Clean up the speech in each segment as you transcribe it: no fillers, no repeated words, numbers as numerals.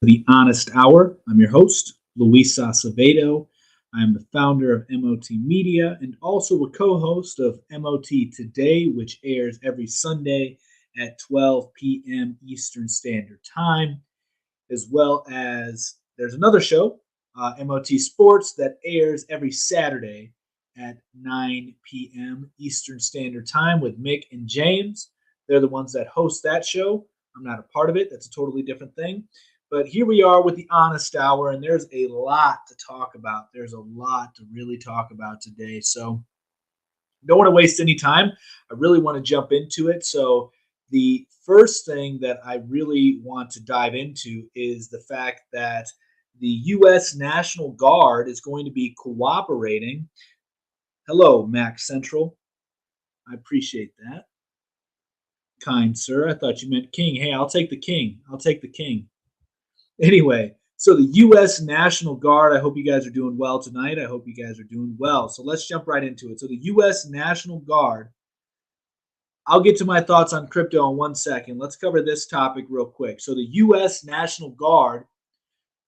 The Honest Hour. I'm your host, Luis Acevedo. I am the founder of MOT Media and also a co host of MOT Today, which airs every Sunday at 12 p.m. Eastern Standard Time, as well as there's another show, MOT Sports, that airs every Saturday at 9 p.m. Eastern Standard Time with Mick and James. They're the ones that host that show. I'm not a part of it. That's a totally different thing. But here we are with the Honest Hour, and there's a lot to talk about. There's a lot to really talk about today. So don't want to waste any time. I really want to jump into it. So the first thing that I really want to dive into is the fact that the U.S. National Guard is going to be cooperating. Hello, Max Central. I appreciate that. Kind sir. I thought you meant king. Hey, I'll take the king. I'll take the king. Anyway, so the U.S. National Guard, I hope you guys are doing well tonight. I hope you guys are doing well. So let's jump right into it. So the U.S. National Guard, I'll get to my thoughts on crypto in 1 second. Let's cover this topic real quick. So the U.S. National Guard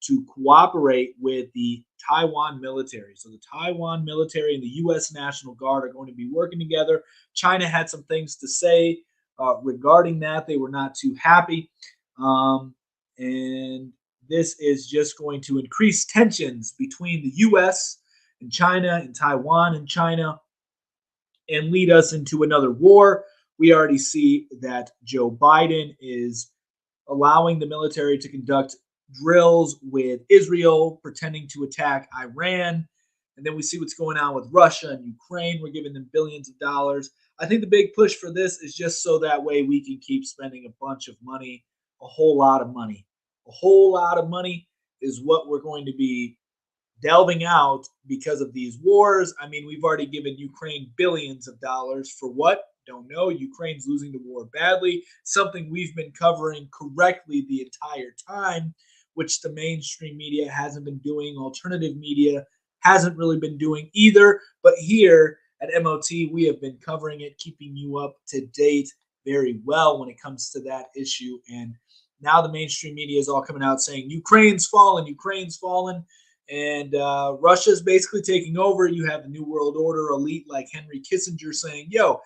to cooperate with the Taiwan military. So the Taiwan military and the U.S. National Guard are going to be working together. China had some things to say regarding that. They were not too happy. And this is just going to increase tensions between the U.S. and China and Taiwan and China and lead us into another war. We already see that Joe Biden is allowing the military to conduct drills with Israel, pretending to attack Iran. And then we see what's going on with Russia and Ukraine. We're giving them billions of dollars. I think the big push for this is just so that way we can keep spending a bunch of money, a whole lot of money. A whole lot of money is what we're going to be delving out because of these wars. I mean, we've already given Ukraine billions of dollars for what? Don't know. Ukraine's losing the war badly, something we've been covering correctly the entire time, which the mainstream media hasn't been doing. Alternative media hasn't really been doing either. But here at MOT, we have been covering it, keeping you up to date very well when it comes to that issue. And now the mainstream media is all coming out saying Ukraine's fallen, and Russia's basically taking over. You have the New World Order elite like Henry Kissinger saying, yo,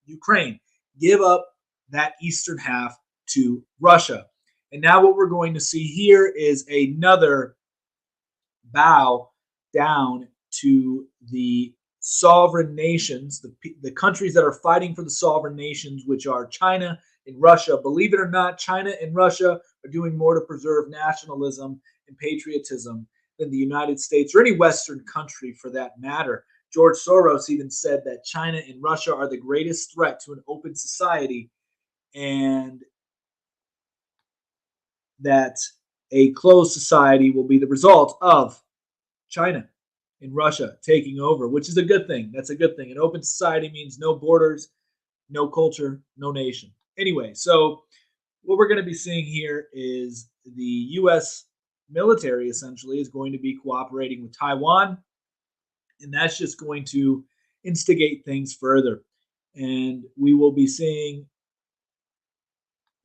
Ukraine, give up that eastern half to Russia. And now what we're going to see here is another bow down to the sovereign nations, the countries that are fighting for the sovereign nations, which are China and Russia. Believe it or not, China and Russia are doing more to preserve nationalism and patriotism than the United States or any Western country for that matter. George Soros even said that China and Russia are the greatest threat to an open society and that a closed society will be the result of China and Russia taking over, which is a good thing. That's a good thing. An open society means no borders, no culture, no nation. Anyway, so what we're going to be seeing here is the U.S. military essentially is going to be cooperating with Taiwan, and that's just going to instigate things further. And we will be seeing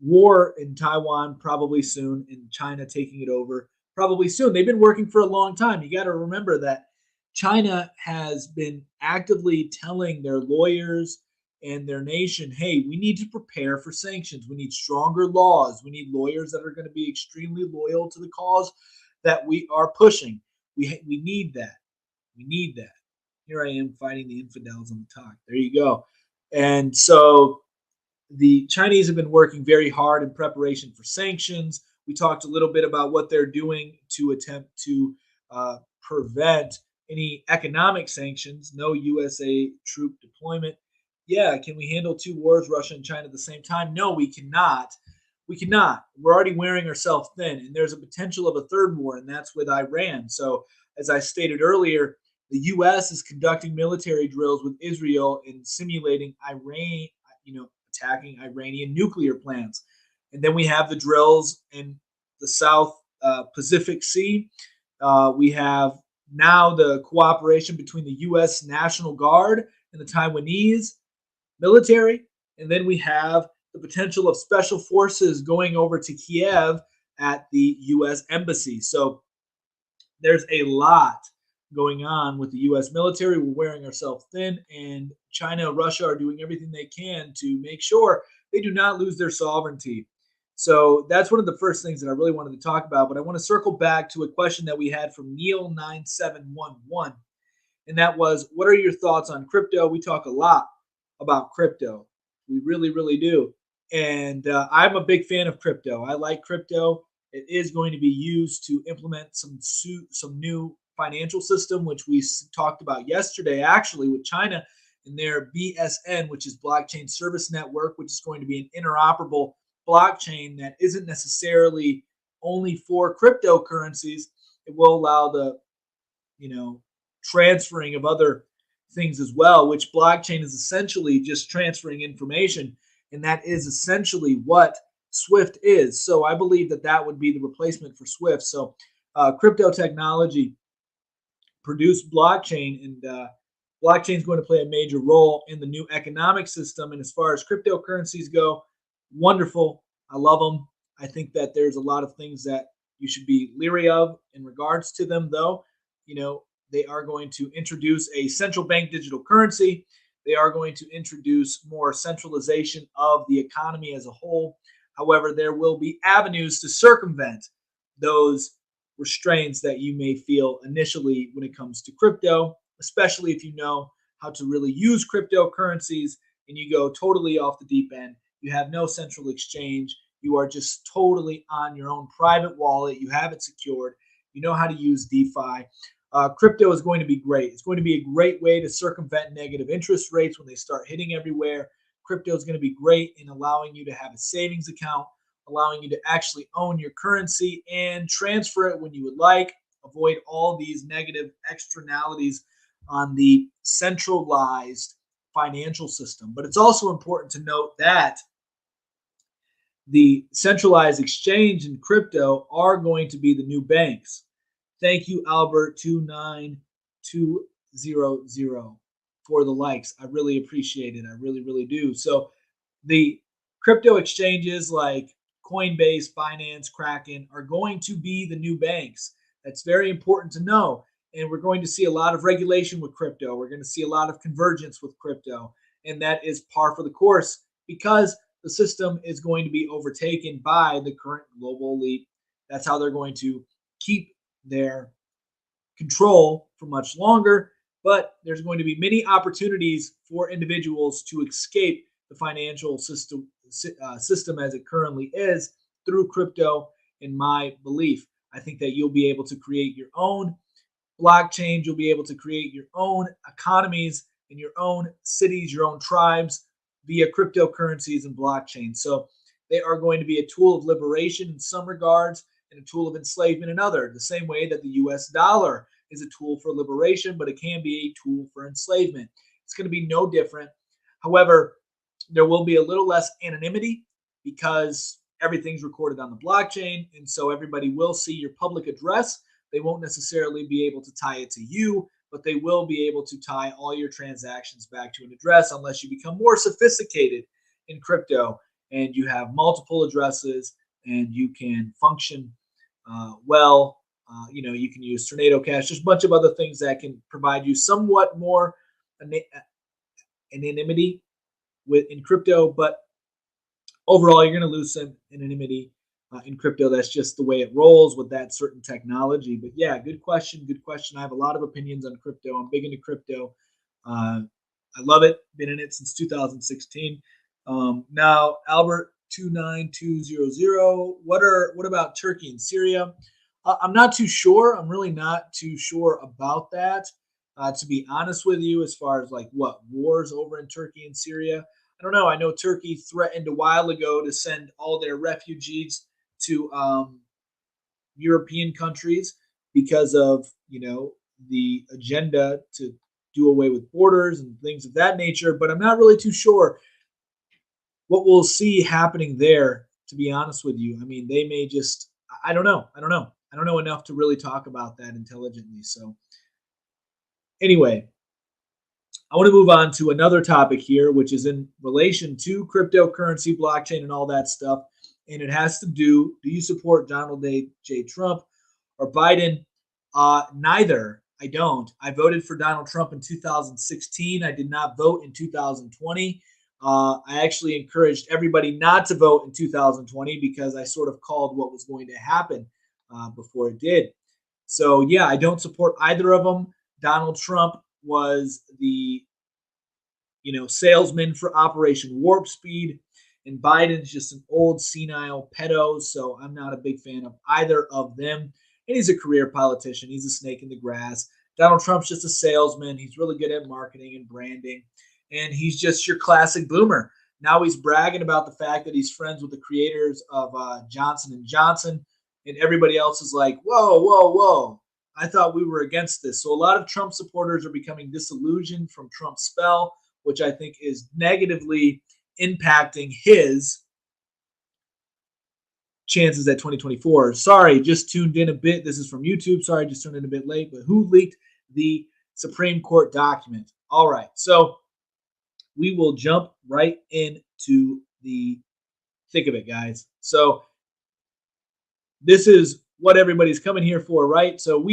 war in Taiwan probably soon, and China taking it over probably soon. They've been working for a long time. You got to remember that China has been actively telling their lawyers and their nation, hey, we need to prepare for sanctions. We need stronger laws. We need lawyers that are going to be extremely loyal to the cause that we are pushing. We need that. We need that. Here I am fighting the infidels on the talk. There you go. And so the Chinese have been working very hard in preparation for sanctions. We talked a little bit about what they're doing to attempt to prevent any economic sanctions, no USA troop deployment. Yeah, can we handle two wars, Russia and China, at the same time? No, we cannot. We cannot. We're already wearing ourselves thin, and there's a potential of a third war, and that's with Iran. So, as I stated earlier, the U.S. is conducting military drills with Israel and simulating Iran, attacking Iranian nuclear plants. And then we have the drills in the South Pacific Sea. We have now the cooperation between the U.S. National Guard and the Taiwanese military. And then we have the potential of special forces going over to Kiev at the U.S. Embassy. So there's a lot going on with the U.S. military. We're wearing ourselves thin, and China and Russia are doing everything they can to make sure they do not lose their sovereignty. So that's one of the first things that I really wanted to talk about. But I want to circle back to a question that we had from Neil9711, and that was, what are your thoughts on crypto? We talk a lot about crypto. We really, really do. And I'm a big fan of crypto. I like crypto. It is going to be used to implement some new financial system, which we talked about yesterday, actually, with China and their BSN, which is Blockchain Service Network, which is going to be an interoperable blockchain that isn't necessarily only for cryptocurrencies. It will allow the, transferring of other things as well, which blockchain is essentially just transferring information. And that is essentially what Swift is. So I believe that that would be the replacement for Swift. So crypto technology produced blockchain, and blockchain is going to play a major role in the new economic system. And as far as cryptocurrencies go, wonderful. I love them. I think that there's a lot of things that you should be leery of in regards to them, though. They are going to introduce a central bank digital currency. They are going to introduce more centralization of the economy as a whole. However, there will be avenues to circumvent those restraints that you may feel initially when it comes to crypto, especially if you know how to really use cryptocurrencies and you go totally off the deep end. You have no central exchange. You are just totally on your own private wallet. You have it secured. You know how to use DeFi. Crypto is going to be great. It's going to be a great way to circumvent negative interest rates when they start hitting everywhere. Crypto is going to be great in allowing you to have a savings account, allowing you to actually own your currency and transfer it when you would like. Avoid all these negative externalities on the centralized financial system. But it's also important to note that the centralized exchange and crypto are going to be the new banks. Thank you, Albert29200, for the likes. I really appreciate it. I really, really do. So the crypto exchanges like Coinbase, Binance, Kraken are going to be the new banks. That's very important to know. And we're going to see a lot of regulation with crypto. We're going to see a lot of convergence with crypto. And that is par for the course because the system is going to be overtaken by the current global elite. That's how they're going to keep their control for much longer. But there's going to be many opportunities for individuals to escape the financial system as it currently is through crypto, in my belief. I think that you'll be able to create your own blockchain. You'll be able to create your own economies in your own cities, your own tribes via cryptocurrencies and blockchain. So they are going to be a tool of liberation in some regards and a tool of enslavement in other, the same way that the US dollar is a tool for liberation, but it can be a tool for enslavement. It's going to be no different. However, there will be a little less anonymity because everything's recorded on the blockchain. And so everybody will see your public address. They won't necessarily be able to tie it to you, but they will be able to tie all your transactions back to an address unless you become more sophisticated in crypto and you have multiple addresses and you can function well. You can use Tornado Cash. There's a bunch of other things that can provide you somewhat more anonymity in crypto, but overall, you're going to lose some anonymity in crypto. That's just the way it rolls with that certain technology. But yeah, good question. Good question. I have a lot of opinions on crypto. I'm big into crypto. I love it. Been in it since 2016. Now, Albert29200. What about Turkey and Syria? I'm not too sure. I'm really not too sure about that. To be honest with you, as far as like what wars over in Turkey and Syria, I don't know. I know Turkey threatened a while ago to send all their refugees to European countries because of the agenda to do away with borders and things of that nature. But I'm not really too sure what we'll see happening there. To be honest with you, I mean, they may just. I don't know. I don't know enough to really talk about that intelligently. So anyway, I want to move on to another topic here, which is in relation to cryptocurrency, blockchain, and all that stuff. and it has to do you support Donald J. Trump or Biden? Neither. I don't. I voted for Donald Trump in 2016. I did not vote in 2020. I actually encouraged everybody not to vote in 2020 because I sort of called what was going to happen before it did. So, yeah, I don't support either of them. Donald Trump was the salesman for Operation Warp Speed, and Biden's just an old senile pedo. So I'm not a big fan of either of them. And he's a career politician. He's a snake in the grass. Donald Trump's just a salesman. He's really good at marketing and branding, and he's just your classic boomer. Now he's bragging about the fact that he's friends with the creators of Johnson and Johnson, and everybody else is like, "Whoa, whoa, whoa! I thought we were against this." So a lot of Trump supporters are becoming disillusioned from Trump's spell, which I think is negatively impacting his chances at 2024. Sorry, just tuned in a bit. This is from YouTube. Sorry, just tuned in a bit late. But who leaked the Supreme Court document? All right, so we will jump right into the thick of it, guys. So this is what everybody's coming here for, right? So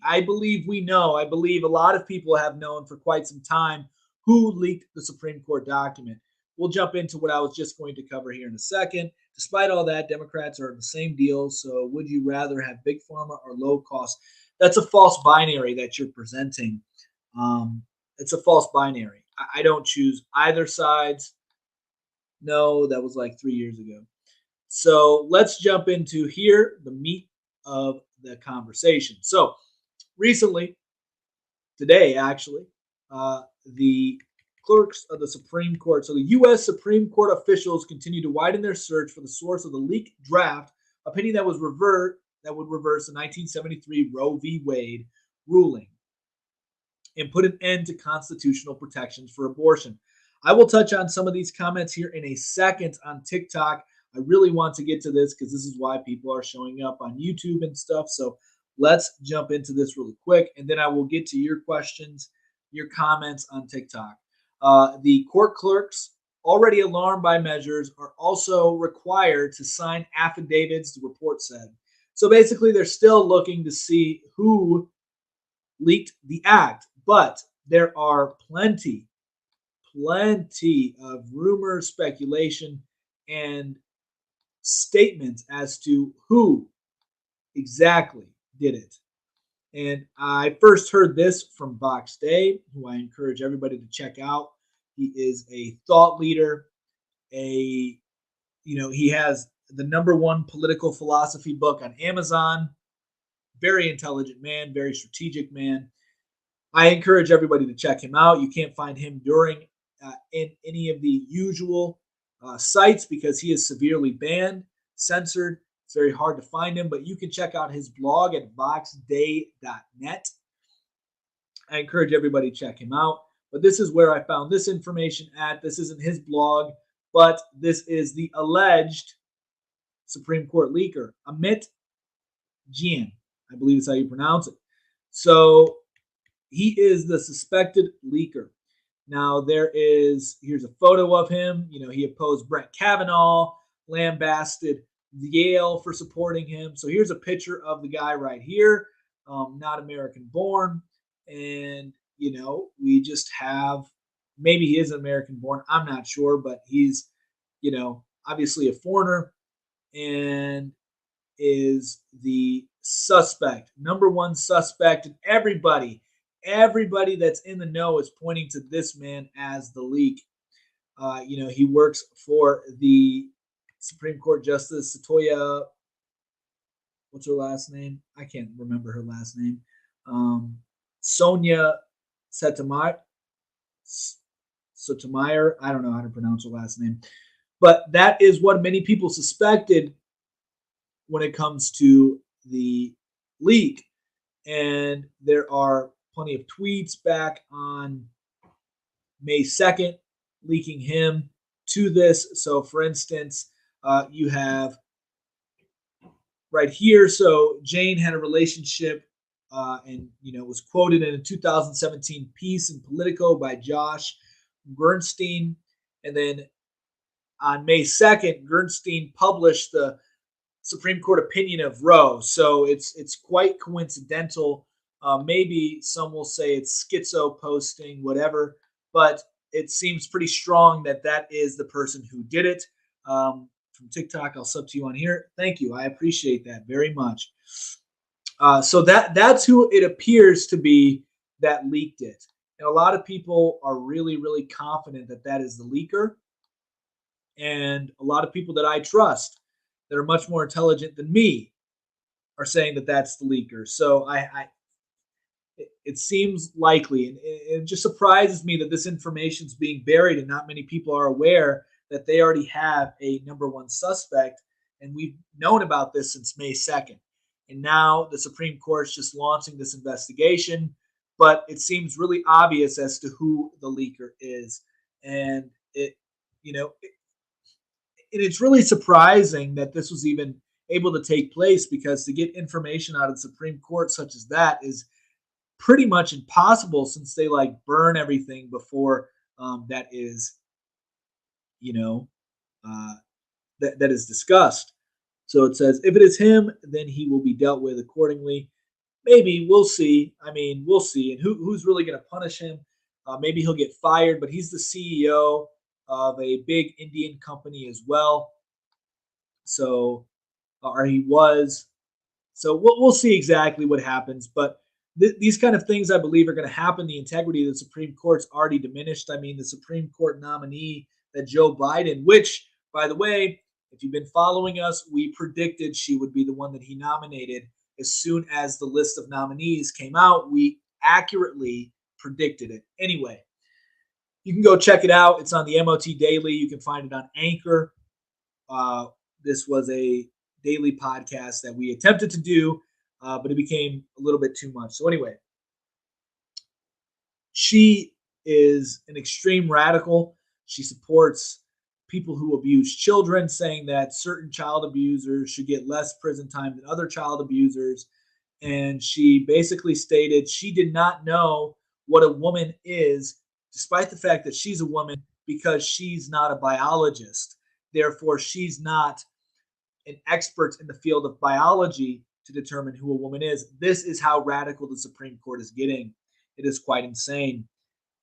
I believe we know. I believe a lot of people have known for quite some time who leaked the Supreme Court document. We'll jump into what I was just going to cover here in a second. Despite all that, Democrats are in the same deal. So would you rather have big pharma or low cost? That's a false binary that you're presenting. It's a false binary. I don't choose either sides. No, that was like 3 years ago. So let's jump into here, the meat of the conversation. So recently, today actually, the clerks of the Supreme Court, so the U.S. Supreme Court officials continue to widen their search for the source of the leaked draft opinion that would reverse the 1973 Roe v. Wade ruling and put an end to constitutional protections for abortion. I will touch on some of these comments here in a second on TikTok. I really want to get to this because this is why people are showing up on YouTube and stuff. So let's jump into this really quick, and then I will get to your questions, your comments on TikTok. The court clerks, already alarmed by measures, are also required to sign affidavits, the report said. So basically, they're still looking to see who leaked the act, but there are plenty of rumors, speculation, and statements as to who exactly did it. And I first heard this from Box Day, who I encourage everybody to check out. He is a thought leader. He has the #1 political philosophy book on Amazon. Very intelligent man, very strategic man. I encourage everybody to check him out. You can't find him in any of the usual sites because he is severely banned, censored. It's very hard to find him, but you can check out his blog at boxday.net. I encourage everybody to check him out. But this is where I found this information at. This isn't his blog, but this is the alleged Supreme Court leaker, Amit Jain. I believe is how you pronounce it. So he is the suspected leaker. Now here's a photo of him. He opposed Brett Kavanaugh, lambasted Yale for supporting him. So here's a picture of the guy right here, not American born. And, we just have, maybe he is American born. I'm not sure, but he's, obviously a foreigner and is the suspect, #1 suspect. And everybody that's in the know is pointing to this man as the leak. He works for the Supreme Court Justice Satoya. What's her last name? I can't remember her last name. Sonia Sotomayor. I don't know how to pronounce her last name. But that is what many people suspected when it comes to the leak. And there are plenty of tweets back on May 2nd leaking him to this. So, for instance, you have right here. So, Jane had a relationship and, was quoted in a 2017 piece in Politico by Josh Bernstein. And then on May 2nd, Gernstein published the Supreme Court opinion of Roe. So it's quite coincidental. Maybe some will say it's schizo posting, whatever, but it seems pretty strong that that is the person who did it. From TikTok, I'll sub to you on here. Thank you. I appreciate that very much. So that's who it appears to be that leaked it. And a lot of people are really, really confident that that is the leaker. And a lot of people that I trust that are much more intelligent than me are saying that that's the leaker. So it seems likely, and it just surprises me that this information is being buried and not many people are aware that they already have a number one suspect, and we've known about this since May 2nd. And now the Supreme Court's just launching this investigation, but it seems really obvious as to who the leaker is. And it's really surprising that this was even able to take place, because to get information out of the Supreme Court such as that is pretty much impossible, since they like burn everything before that is, that is discussed. So it says, if it is him, then he will be dealt with accordingly. Maybe, we'll see. I mean, we'll see. And who's really going to punish him? Maybe he'll get fired, but he's the CEO of a big Indian company as well. So, or he was. So we'll see exactly what happens. But these kind of things, I believe, are going to happen. The integrity of the Supreme Court's already diminished. I mean, the Supreme Court nominee that Joe Biden, which, by the way, if you've been following us, we predicted she would be the one that he nominated. As soon as the list of nominees came out, we accurately predicted it. Anyway, you can go check it out. It's on the MOT Daily. You can find it on Anchor. This was a daily podcast that we attempted to do, but it became a little bit too much. So anyway, she is an extreme radical. She supports people who abuse children, saying that certain child abusers should get less prison time than other child abusers. And she basically stated she did not know what a woman is, despite the fact that she's a woman, because she's not a biologist. Therefore, she's not an expert in the field of biology to determine who a woman is. This is how radical the Supreme Court is getting. It is quite insane.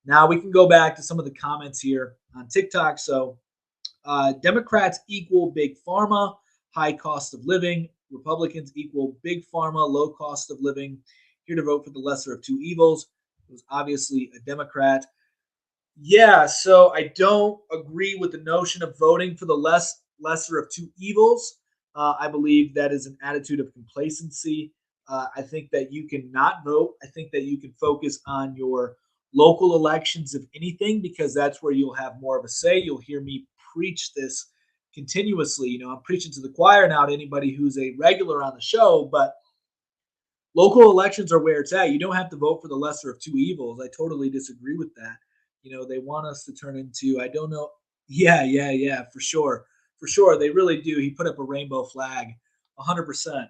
Now we can go back to some of the comments here on TikTok. So Democrats equal big pharma, high cost of living. Republicans equal big pharma, low cost of living. Here to vote for the lesser of two evils. It was obviously a Democrat. Yeah, so I don't agree with the notion of voting for the lesser of two evils. I believe that is an attitude of complacency. I think that you can not vote. I think that you can focus on your local elections, if anything, because that's where you'll have more of a say. You'll hear me preach this continuously. I'm preaching to the choir now to anybody who's a regular on the show, but local elections are where it's at. You don't have to vote for the lesser of two evils. I totally disagree with that. They want us to turn into, I don't know. Yeah, for sure. For sure. They really do. He put up a rainbow flag, 100%.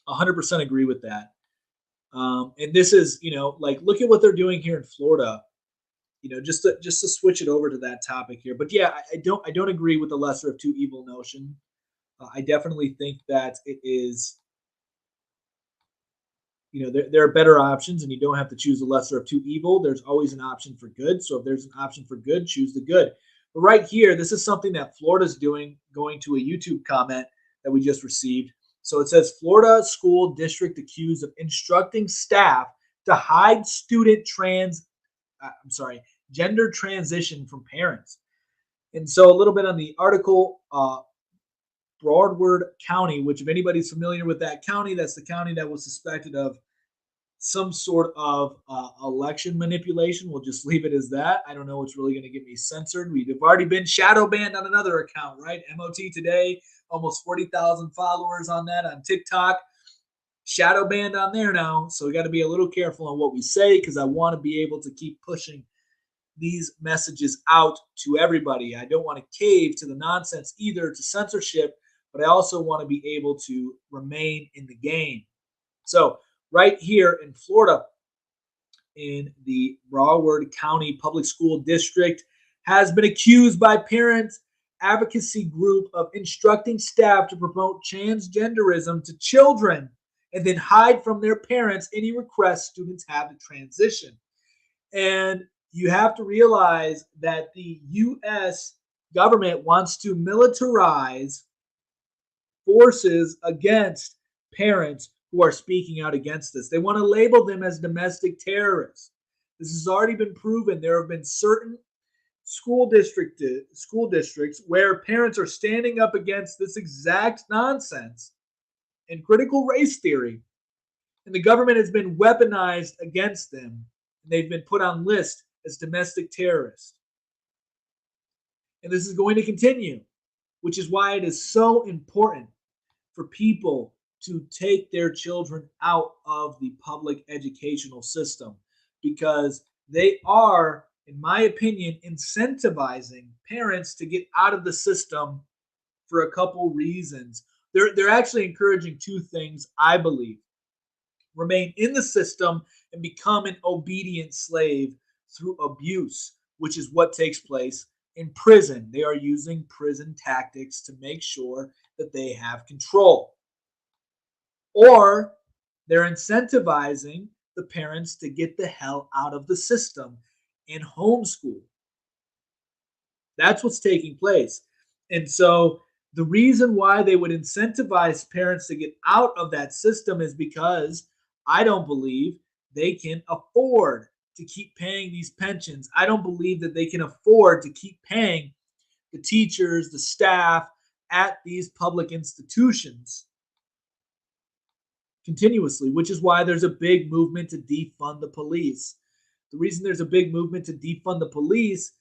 100% agree with that. And this is, like, look at what they're doing here in Florida. Just to switch it over to that topic here. But yeah, I don't agree with the lesser of two evil notion. I definitely think that it is, there are better options, and you don't have to choose the lesser of two evil. There's always an option for good. So if there's an option for good, choose the good. But right here, this is something that Florida's doing, going to a YouTube comment that we just received. So it says, Florida school district accused of instructing staff to hide student gender transition from parents. And so a little bit on the article, Broward County, which if anybody's familiar with that county, that's the county that was suspected of some sort of election manipulation. We'll just leave it as that. I don't know what's really going to get me censored. We've already been shadow banned on another account, right? MOT Today, almost 40,000 followers on that on TikTok. Shadow banned on there now. So we got to be a little careful on what we say, because I want to be able to keep pushing these messages out to everybody. I don't want to cave to the nonsense either, to censorship, but I also want to be able to remain in the game. So right here in Florida, in the Broward County Public School District, has been accused by parents advocacy group of instructing staff to promote transgenderism to children and then hide from their parents any requests students have to transition. And you have to realize that the U.S. government wants to militarize forces against parents who are speaking out against this. They want to label them as domestic terrorists. This has already been proven. There have been certain school districts where parents are standing up against this exact nonsense and critical race theory, and the government has been weaponized against them, and they've been put on list as domestic terrorists. And this is going to continue, which is why it is so important for people to take their children out of the public educational system, because they are, in my opinion, incentivizing parents to get out of the system for a couple reasons. They're actually encouraging two things, I believe: remain in the system and become an obedient slave through abuse, which is what takes place in prison. They are using prison tactics to make sure that they have control. Or they're incentivizing the parents to get the hell out of the system and homeschool. That's what's taking place. And so the reason why they would incentivize parents to get out of that system is because I don't believe they can afford to keep paying these pensions. I don't believe that they can afford to keep paying the teachers, the staff at these public institutions continuously, which is why there's a big movement to defund the police. The reason there's a big movement to defund the police,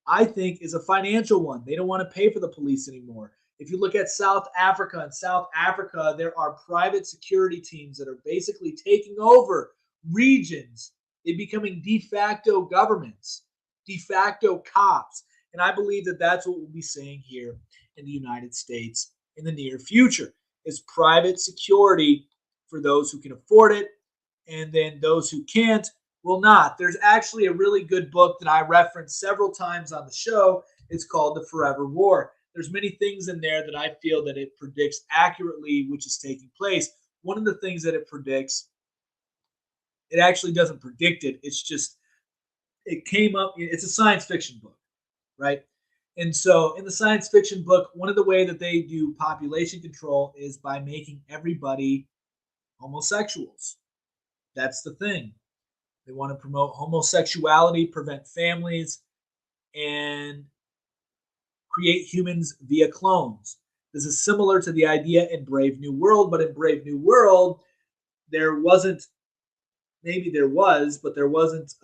I think, is a financial one. They don't want to pay for the police anymore. If you look at South Africa, in South Africa, there are private security teams that are basically taking over regions. They're becoming de facto governments, de facto cops. And I believe that that's what we'll be seeing here in the United States in the near future, is private security for those who can afford it, and then those who can't will not. There's actually a really good book that I referenced several times on the show. It's called The Forever War. There's many things in there that I feel that it predicts accurately which is taking place. One of the things that it predicts, it actually doesn't predict it. It's just, it came up. It's a science fiction book, right? And so in the science fiction book, one of the way that they do population control is by making everybody homosexuals. That's the thing. They want to promote homosexuality, prevent families, and create humans via clones. This is similar to the idea in Brave New World, but in Brave New World, there wasn't, maybe there was, but there wasn't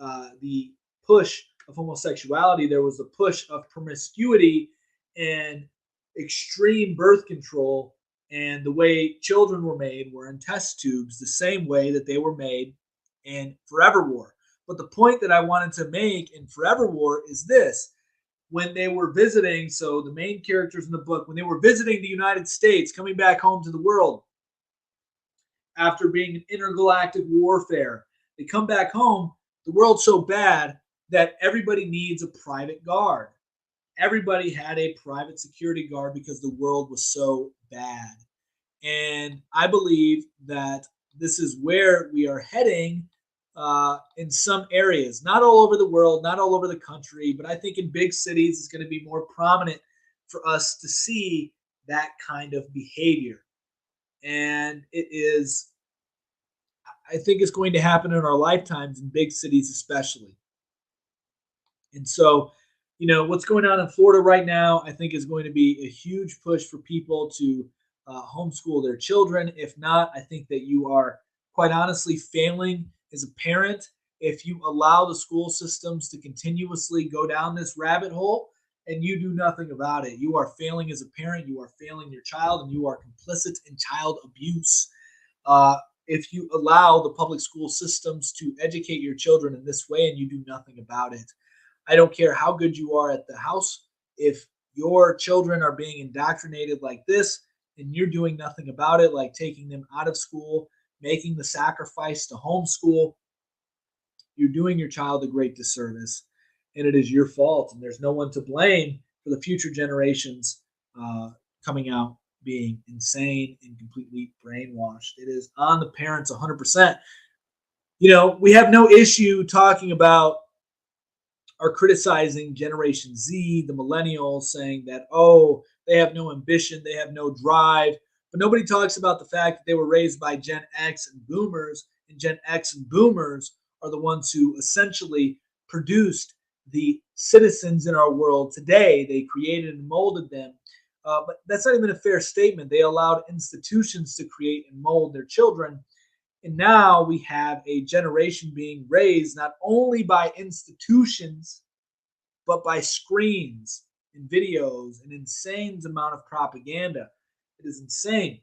the push of homosexuality. There was the push of promiscuity and extreme birth control. And the way children were made were in test tubes, the same way that they were made in Forever War. But the point that I wanted to make in Forever War is this: when they were visiting, so the main characters in the book, when they were visiting the United States, coming back home to the world after being in intergalactic warfare, they come back home, the world's so bad that everybody needs a private guard. Everybody had a private security guard because the world was so bad. And I believe that this is where we are heading in some areas, not all over the world, not all over the country, but I think in big cities it's going to be more prominent for us to see that kind of behavior. And it is, I think it's going to happen in our lifetimes in big cities especially. And so, you know, what's going on in Florida right now, I think is going to be a huge push for people to homeschool their children. If not, I think that you are quite honestly failing as a parent if you allow the school systems to continuously go down this rabbit hole and you do nothing about it. You are failing as a parent, you are failing your child, and you are complicit in child abuse. If you allow the public school systems to educate your children in this way and you do nothing about it. I don't care how good you are at the house. If your children are being indoctrinated like this and you're doing nothing about it, like taking them out of school, making the sacrifice to homeschool, you're doing your child a great disservice. And it is your fault. And there's no one to blame for the future generations coming out being insane and completely brainwashed. It is on the parents 100%. We have no issue talking about or criticizing Generation Z, the millennials, saying that, oh, they have no ambition, they have no drive. But nobody talks about the fact that they were raised by Gen X and boomers, and Gen X and boomers are the ones who essentially produced the citizens in our world today. They created and molded them. But that's not even a fair statement. They allowed institutions to create and mold their children. And now we have a generation being raised not only by institutions, but by screens and videos, an insane amount of propaganda. It is insane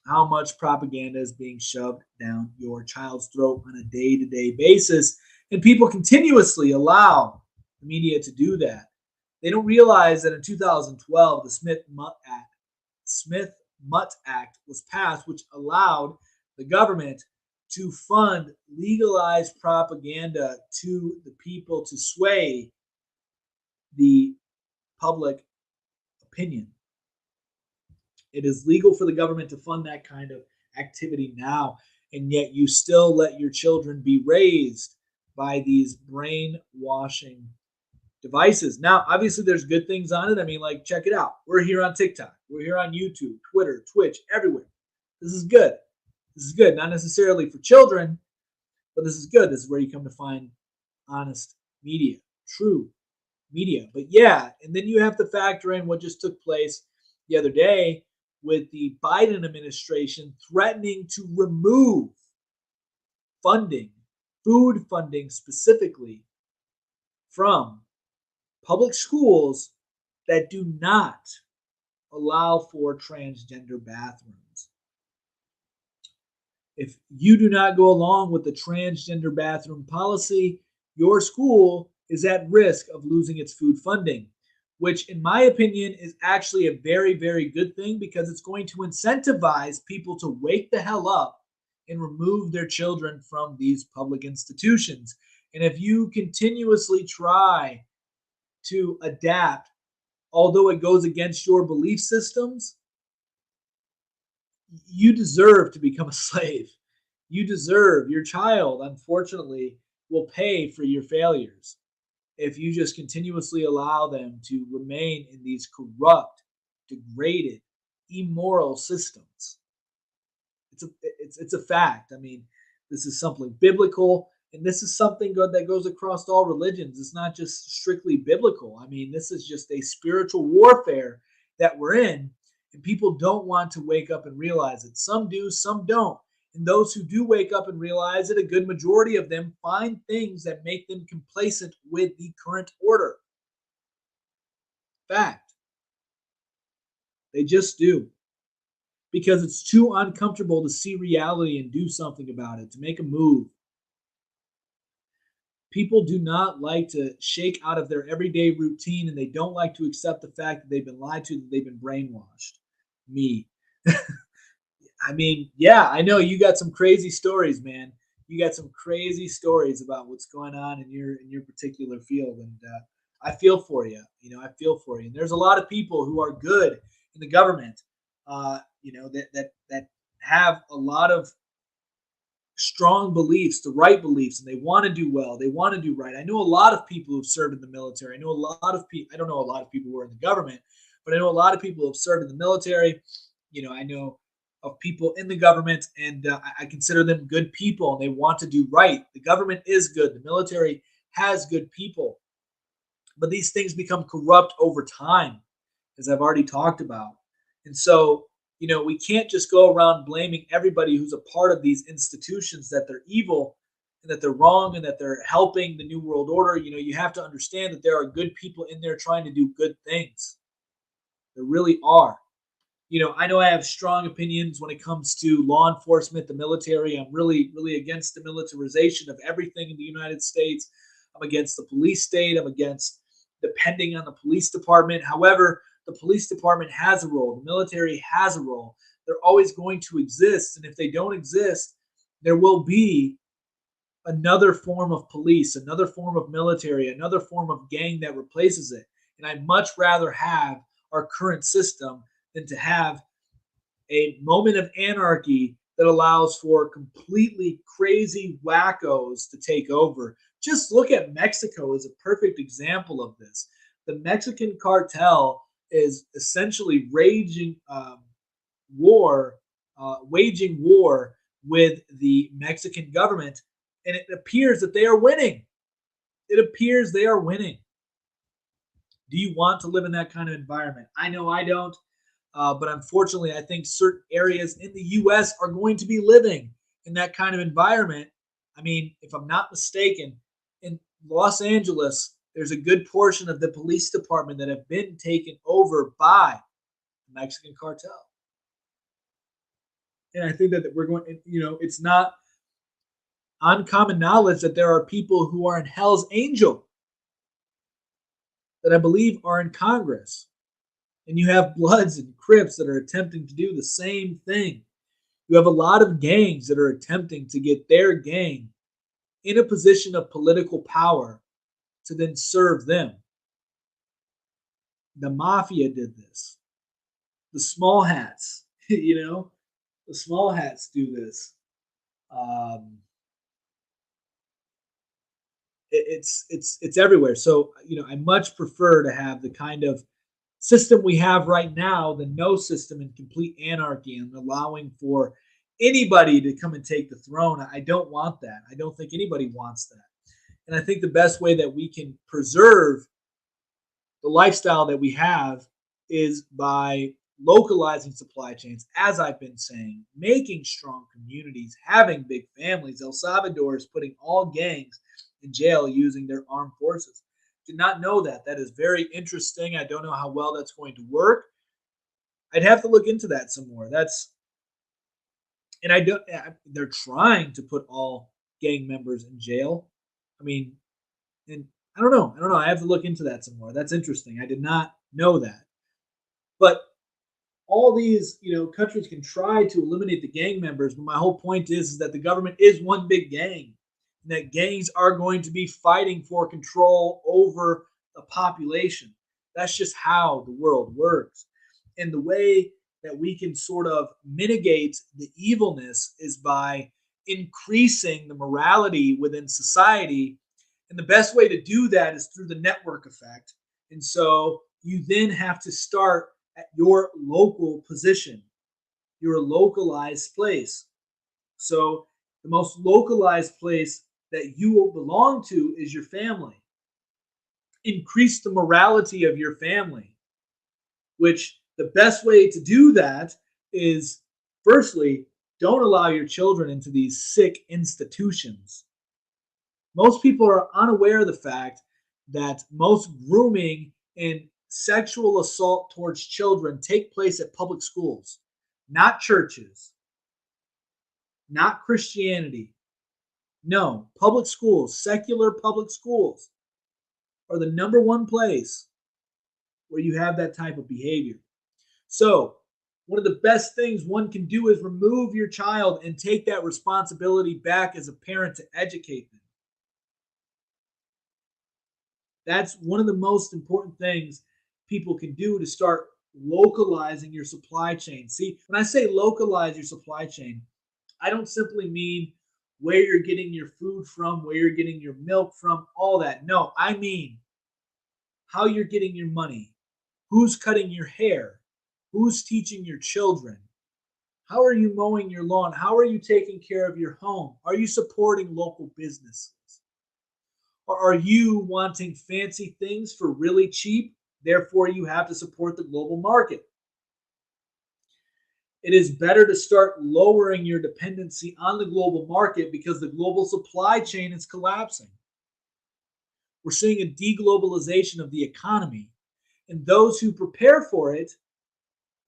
how much propaganda is being shoved down your child's throat on a day-to-day basis. And people continuously allow the media to do that. They don't realize that in 2012, the Smith-Mutt Act was passed, which allowed the government to fund legalized propaganda to the people to sway the public opinion. It is legal for the government to fund that kind of activity now, and yet you still let your children be raised by these brainwashing devices. Now, obviously, there's good things on it. I mean, like, check it out. We're here on TikTok. We're here on YouTube, Twitter, Twitch, everywhere. This is good. This is good. Not necessarily for children, but this is good. This is where you come to find honest media, true media. But yeah, and then you have to factor in what just took place the other day with the Biden administration threatening to remove funding, food funding specifically, from public schools that do not allow for transgender bathrooms. If you do not go along with the transgender bathroom policy, your school is at risk of losing its food funding, which in my opinion is actually a very, very good thing because it's going to incentivize people to wake the hell up and remove their children from these public institutions. And if you continuously try to adapt, although it goes against your belief systems, you deserve to become a slave. You deserve, your child, unfortunately, will pay for your failures if you just continuously allow them to remain in these corrupt, degraded, immoral systems. It's a fact. I mean, this is something biblical, and this is something good that goes across all religions. It's not just strictly biblical. I mean, this is just a spiritual warfare that we're in, and people don't want to wake up and realize it. Some do, some don't. And those who do wake up and realize it, a good majority of them find things that make them complacent with the current order. Fact. They just do. Because it's too uncomfortable to see reality and do something about it, to make a move. People do not like to shake out of their everyday routine, and they don't like to accept the fact that they've been lied to, that they've been brainwashed. Me. I mean, yeah, I know you got some crazy stories, man. You got some crazy stories about what's going on in your particular field, and I feel for you. I feel for you. And there's a lot of people who are good in the government, that have a lot of strong beliefs, the right beliefs, and they want to do well. They want to do right. I know a lot of people who've served in the military. I know a lot of people. I don't know a lot of people who are in the government, but I know a lot of people who have served in the military. I know of people in the government, and I consider them good people, and they want to do right. The government is good. The military has good people, but these things become corrupt over time, as I've already talked about. And so, we can't just go around blaming everybody who's a part of these institutions that they're evil and that they're wrong and that they're helping the New World Order. You have to understand that there are good people in there trying to do good things. There really are. I know I have strong opinions when it comes to law enforcement, the military. I'm really, really against the militarization of everything in the United States. I'm against the police state. I'm against depending on the police department. However, the police department has a role. The military has a role. They're always going to exist. And if they don't exist, there will be another form of police, another form of military, another form of gang that replaces it. And I'd much rather have our current system than to have a moment of anarchy that allows for completely crazy wackos to take over. Just look at Mexico as a perfect example of this. The Mexican cartel is essentially war, waging war with the Mexican government, and it appears that they are winning. It appears they are winning. Do you want to live in that kind of environment? I know I don't. But unfortunately, I think certain areas in the U.S. are going to be living in that kind of environment. I mean, if I'm not mistaken, in Los Angeles, there's a good portion of the police department that have been taken over by the Mexican cartel. And I think that we're going, it's not uncommon knowledge that there are people who are in Hell's Angel that I believe are in Congress. And you have Bloods and Crips that are attempting to do the same thing. You have a lot of gangs that are attempting to get their gang in a position of political power to then serve them. The mafia did this. The small hats, the small hats do this. It's everywhere. So I much prefer to have the kind of system we have right now than no system in complete anarchy and allowing for anybody to come and take the throne. I don't want that. I don't think anybody wants that. And I think the best way that we can preserve the lifestyle that we have is by localizing supply chains, as I've been saying, making strong communities, having big families. El Salvador is putting all gangs in jail using their armed forces. Did not know that. That is very interesting. I don't know how well that's going to work. I'd have to look into that some more. And I don't. They're trying to put all gang members in jail. I mean, and I don't know. I have to look into that some more. That's interesting. I did not know that. But all these, countries can try to eliminate the gang members. But my whole point is that the government is one big gang, and that gangs are going to be fighting for control over the population. That's just how the world works. And the way that we can sort of mitigate the evilness is by increasing the morality within society. And the best way to do that is through the network effect. And so you then have to start at your local position, your localized place. So the most localized place that you will belong to is your family. Increase the morality of your family, which the best way to do that is, firstly, don't allow your children into these sick institutions. Most people are unaware of the fact that most grooming and sexual assault towards children take place at public schools, not churches, not Christianity. No, public schools, secular public schools are the number one place where you have that type of behavior. So, one of the best things one can do is remove your child and take that responsibility back as a parent to educate them. That's one of the most important things people can do to start localizing your supply chain. See, when I say localize your supply chain, I don't simply mean where you're getting your food from, where you're getting your milk from, all that. No, I mean how you're getting your money, who's cutting your hair, who's teaching your children, how are you mowing your lawn, how are you taking care of your home, are you supporting local businesses, or are you wanting fancy things for really cheap, therefore you have to support the global market. It is better to start lowering your dependency on the global market because the global supply chain is collapsing. We're seeing a deglobalization of the economy, and those who prepare for it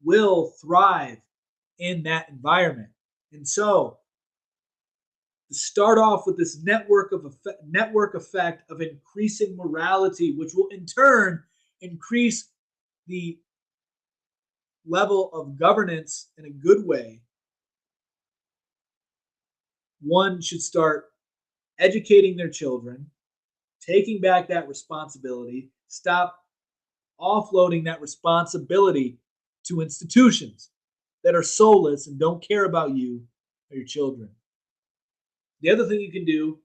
will thrive in that environment. And so, to start off with this network effect of increasing morality, which will in turn increase the level of governance in a good way, one should start educating their children, taking back that responsibility, stop offloading that responsibility to institutions that are soulless and don't care about you or your children. The other thing you can do,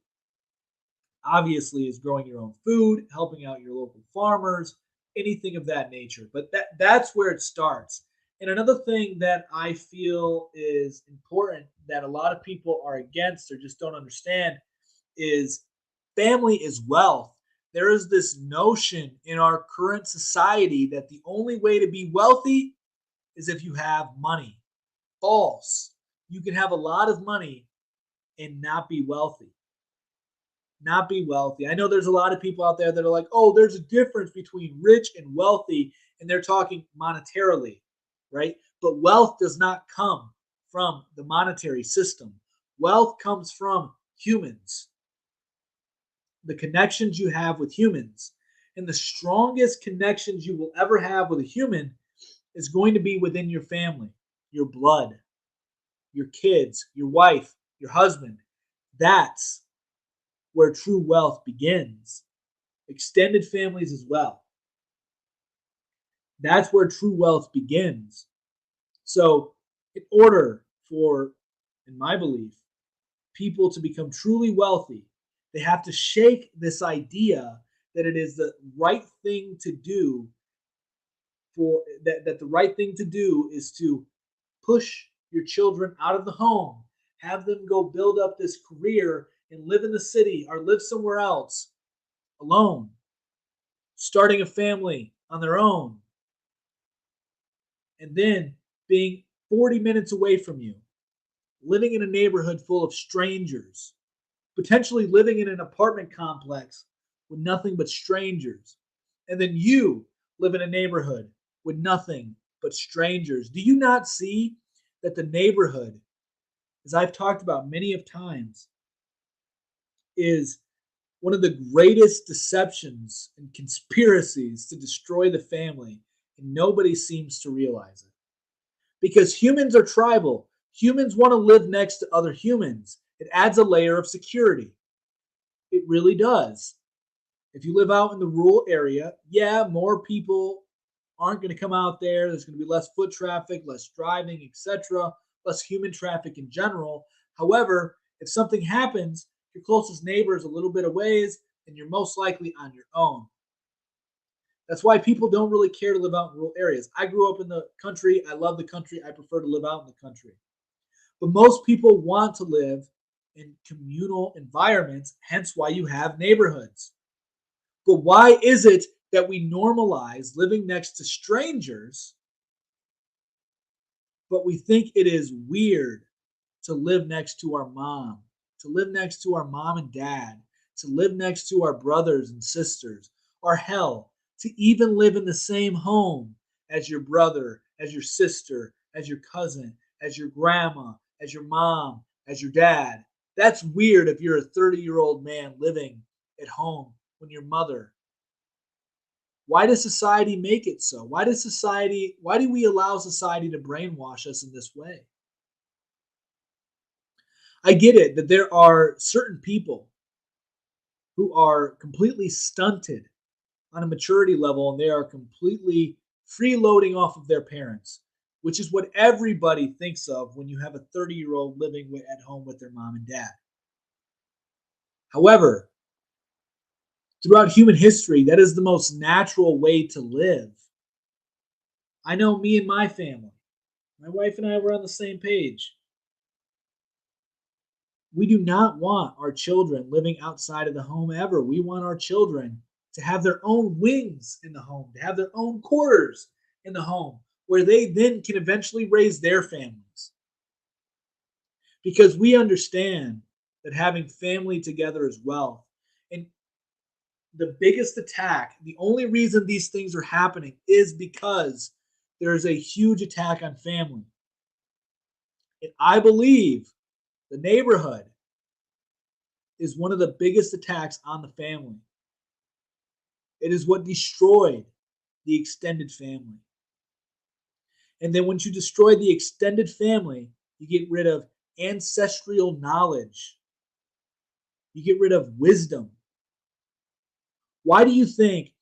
obviously, is growing your own food, helping out your local farmers, anything of that nature. But that's where it starts. And another thing that I feel is important that a lot of people are against or just don't understand is family is wealth. There is this notion in our current society that the only way to be wealthy is if you have money. False. You can have a lot of money and not be wealthy. Not be wealthy. I know there's a lot of people out there that are like, oh, there's a difference between rich and wealthy, and they're talking monetarily, right? But wealth does not come from the monetary system. Wealth comes from humans, the connections you have with humans. And the strongest connections you will ever have with a human is going to be within your family, your blood, your kids, your wife, your husband. That's where true wealth begins. Extended families as well. That's where true wealth begins. So, in order for, in my belief, people to become truly wealthy, they have to shake this idea that it is the right thing to do that the right thing to do is to push your children out of the home, have them go build up this career and live in the city or live somewhere else alone, starting a family on their own, and then being 40 minutes away from you, living in a neighborhood full of strangers, potentially living in an apartment complex with nothing but strangers, and then you live in a neighborhood with nothing but strangers. Do you not see that the neighborhood, as I've talked about many of times, is one of the greatest deceptions and conspiracies to destroy the family, and nobody seems to realize it. Because humans are tribal. Humans want to live next to other humans. It adds a layer of security. It really does. If you live out in the rural area, yeah, more people aren't going to come out there. There's going to be less foot traffic, less driving, etc., less human traffic in general. However, if something happens, your closest neighbor is a little bit away, and you're most likely on your own. That's why people don't really care to live out in rural areas. I grew up in the country. I love the country. I prefer to live out in the country. But most people want to live in communal environments, hence why you have neighborhoods. But why is it that we normalize living next to strangers, but we think it is weird to live next to our mom, to live next to our mom and dad, to live next to our brothers and sisters, or hell, to even live in the same home as your brother, as your sister, as your cousin, as your grandma, as your mom, as your dad? That's weird if you're a 30-year-old man living at home when your mother. Why does society make it so? Why do we allow society to brainwash us in this way? I get it that there are certain people who are completely stunted on a maturity level and they are completely freeloading off of their parents, which is what everybody thinks of when you have a 30-year-old living at home with their mom and dad. However, throughout human history, that is the most natural way to live. I know me and my family, my wife and I were on the same page. We do not want our children living outside of the home ever. We want our children to have their own wings in the home, to have their own quarters in the home, where they then can eventually raise their families. Because we understand that having family together is wealth. And the biggest attack, the only reason these things are happening is because there is a huge attack on family. And I believe the neighborhood is one of the biggest attacks on the family. It is what destroyed the extended family. And then once you destroy the extended family, you get rid of ancestral knowledge. You get rid of wisdom. Why do you think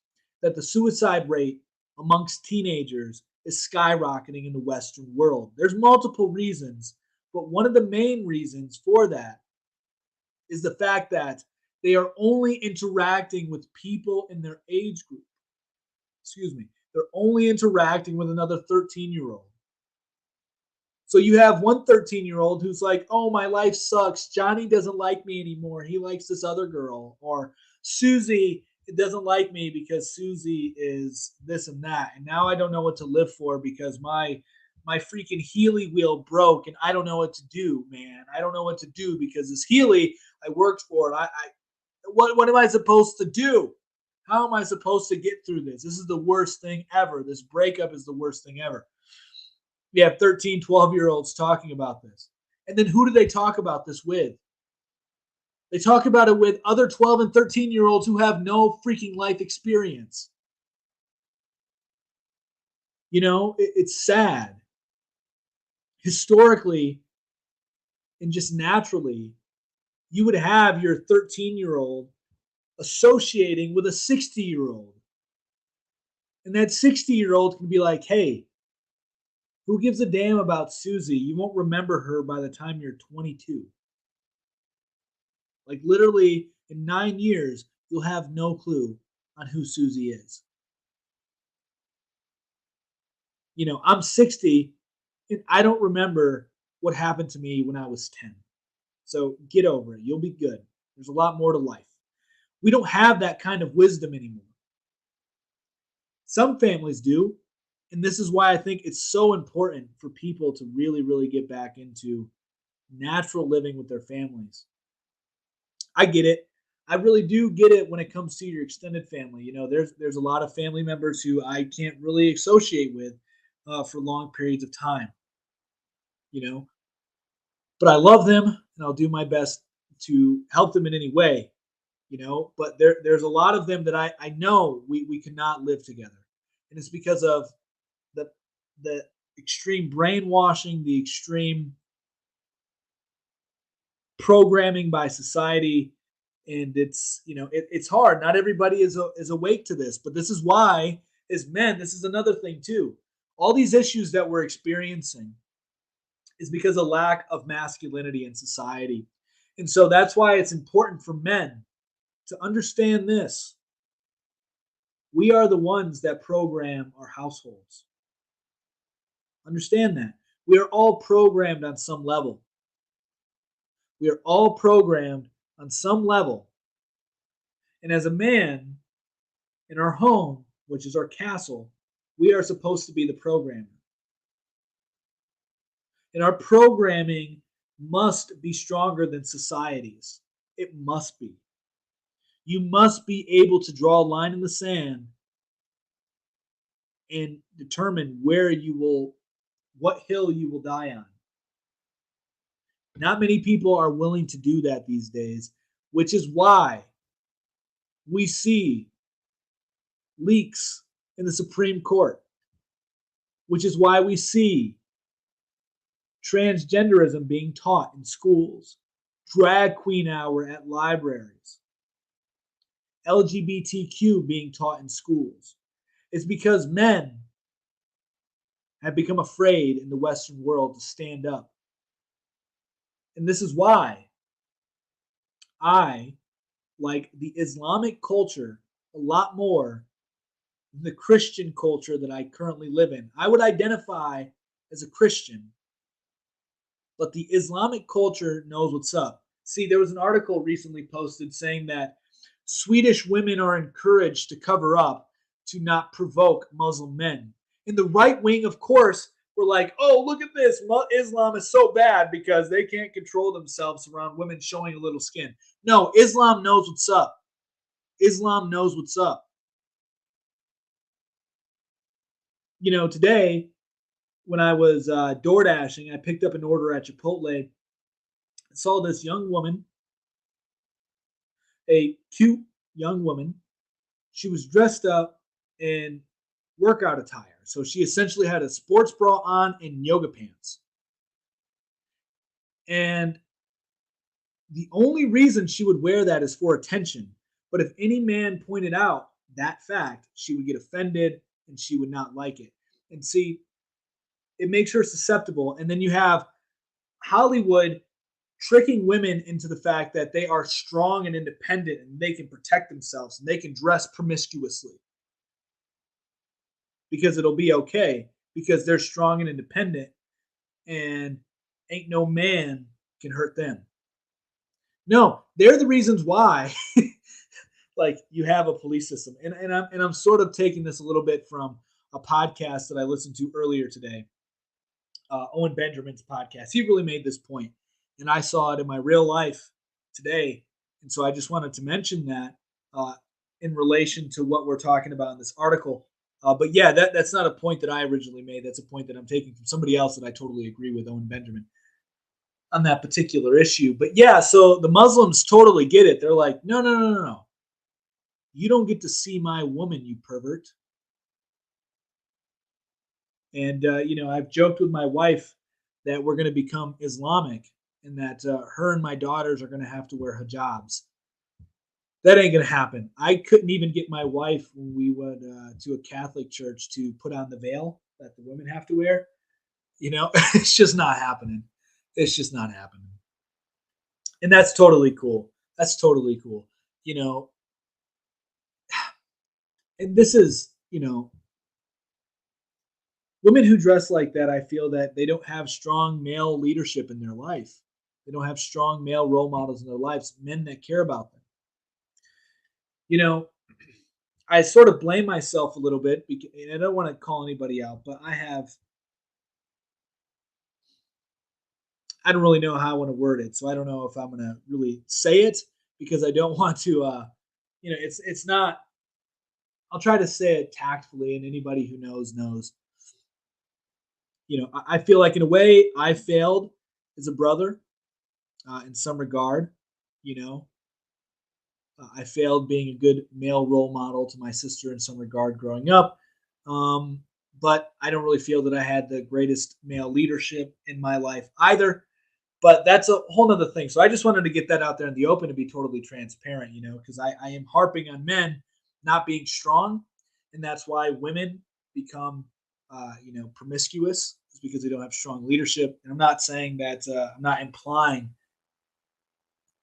that the suicide rate amongst teenagers is skyrocketing in the Western world. There's multiple reasons, but one of the main reasons for that is the fact that they are only interacting with people in their age group. Excuse me. They're only interacting with another 13-year-old. So you have one 13-year-old who's like, oh, my life sucks. Johnny doesn't like me anymore. He likes this other girl. Or Susie doesn't like me because Susie is this and that. And now I don't know what to live for because my freaking Healy wheel broke and I don't know what to do, man. I don't know what to do because this Healy I worked for it. What am I supposed to do? How am I supposed to get through this? This is the worst thing ever. This breakup is the worst thing ever. You have 13, 12-year-olds talking about this. And then who do they talk about this with? They talk about it with other 12 and 13-year-olds who have no freaking life experience. You know, it's sad. Historically and just naturally, you would have your 13-year-old associating with a 60-year-old. And that 60-year-old can be like, hey, who gives a damn about Susie? You won't remember her by the time you're 22. Like literally in 9 years, you'll have no clue on who Susie is. You know, I'm 60 and I don't remember what happened to me when I was 10. So get over it. You'll be good. There's a lot more to life. We don't have that kind of wisdom anymore. Some families do. And this is why I think it's so important for people to really, really get back into natural living with their families. I get it. I really do get it when it comes to your extended family. You know, there's a lot of family members who I can't really associate with for long periods of time. You know, but I love them and I'll do my best to help them in any way. You know, but there's a lot of them that I know we cannot live together, and it's because of the the extreme brainwashing, the extreme programming by society, and it's it's hard. Not everybody is awake to this, but this is why as men, this is another thing too. All these issues that we're experiencing is because of lack of masculinity in society, and so that's why it's important for men to understand this. We are the ones that program our households. Understand that. We are all programmed on some level. We are all programmed on some level. And as a man in our home, which is our castle, we are supposed to be the programmer. And our programming must be stronger than society's. It must be. You must be able to draw a line in the sand and determine what hill you will die on. Not many people are willing to do that these days, which is why we see leaks in the Supreme Court, which is why we see transgenderism being taught in schools, drag queen hour at libraries, LGBTQ being taught in schools. It's because men have become afraid in the Western world to stand up. And this is why I like the Islamic culture a lot more than the Christian culture that I currently live in. I would identify as a Christian, but the Islamic culture knows what's up. See, there was an article recently posted saying that Swedish women are encouraged to cover up to not provoke Muslim men. In the right wing, of course, we're like, oh, look at this. Islam is so bad because they can't control themselves around women showing a little skin. No, Islam knows what's up. Islam knows what's up. You know, today when I was door dashing, I picked up an order at Chipotle. I saw this young woman, a cute young woman. She was dressed up in workout attire. So she essentially had a sports bra on and yoga pants. And the only reason she would wear that is for attention. But if any man pointed out that fact, she would get offended. and she would not like it. And see, it makes her susceptible. And then you have Hollywood tricking women into the fact that they are strong and independent and they can protect themselves and they can dress promiscuously because it'll be okay because they're strong and independent and ain't no man can hurt them. No, they're the reasons why like you have a police system. And I'm sort of taking this a little bit from a podcast that I listened to earlier today. Owen Benjamin's podcast. He really made this point, and I saw it in my real life today. And so I just wanted to mention that in relation to what we're talking about in this article. But yeah, that's not a point that I originally made. That's a point that I'm taking from somebody else that I totally agree with, Owen Benjamin, on that particular issue. But yeah, so the Muslims totally get it. They're like, no, no, no, no, no. You don't get to see my woman, you pervert. And, I've joked with my wife that we're going to become Islamic and that her and my daughters are going to have to wear hijabs. That ain't going to happen. I couldn't even get my wife when we went to a Catholic church to put on the veil that the women have to wear. It's just not happening. It's just not happening. And that's totally cool. That's totally cool. And this is, women who dress like that, I feel that they don't have strong male leadership in their life. They don't have strong male role models in their lives, men that care about them. I sort of blame myself a little bit, and I don't want to call anybody out, but I don't really know how I want to word it, so I don't know if I'm going to really say it because I don't want to, it's not, I'll try to say it tactfully, and anybody who knows. I feel like in a way I failed as a brother in some regard. I failed being a good male role model to my sister in some regard growing up. But I don't really feel that I had the greatest male leadership in my life either. But that's a whole other thing. So I just wanted to get that out there in the open to be totally transparent, because I am harping on men not being strong. And that's why women become, promiscuous, is because they don't have strong leadership. And I'm not saying that, I'm not implying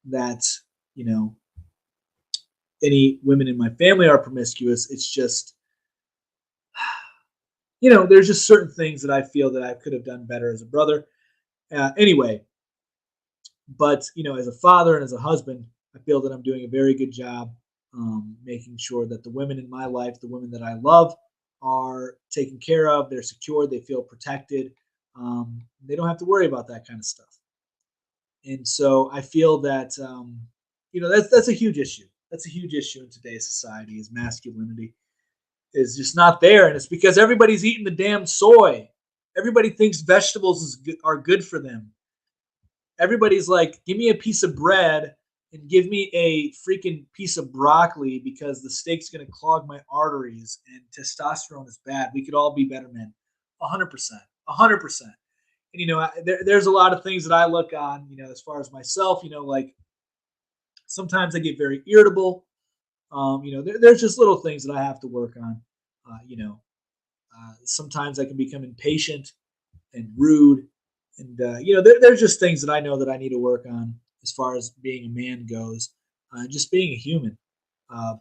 that, any women in my family are promiscuous. It's just, there's just certain things that I feel that I could have done better as a brother. Anyway, but as a father and as a husband, I feel that I'm doing a very good job making sure that the women in my life, the women that I love, are taken care of. They're secure. They feel protected. They don't have to worry about that kind of stuff. And so I feel that that's a huge issue. That's a huge issue in today's society. Is masculinity is just not there, and it's because everybody's eating the damn soy. Everybody thinks vegetables are good for them. Everybody's like, give me a piece of bread and give me a freaking piece of broccoli because the steak's going to clog my arteries and testosterone is bad. We could all be better men. 100%. 100%. And, there's a lot of things that I look on, as far as myself, like sometimes I get very irritable. There's just little things that I have to work on. Sometimes I can become impatient and rude. And, there's just things that I know that I need to work on as far as being a man goes, just being a human.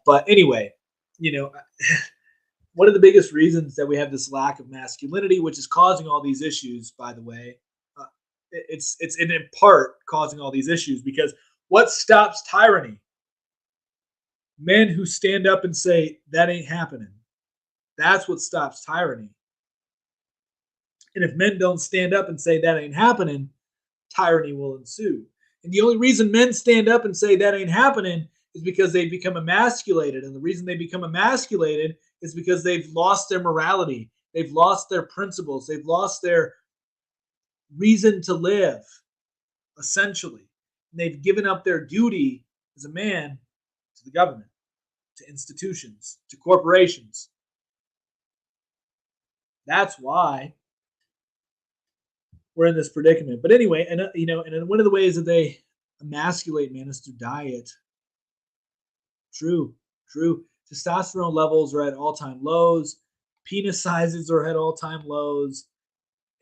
But anyway, one of the biggest reasons that we have this lack of masculinity, which is causing all these issues, by the way, it's in part causing all these issues because what stops tyranny? Men who stand up and say, that ain't happening. That's what stops tyranny. And if men don't stand up and say that ain't happening, tyranny will ensue. And the only reason men stand up and say that ain't happening is because they become emasculated. And the reason they become emasculated is because they've lost their morality. They've lost their principles. They've lost their reason to live, essentially. And they've given up their duty as a man to the government, to institutions, to corporations. That's why we're in this predicament. But anyway, and and one of the ways that they emasculate men is through diet. True. Testosterone levels are at all-time lows. Penis sizes are at all-time lows,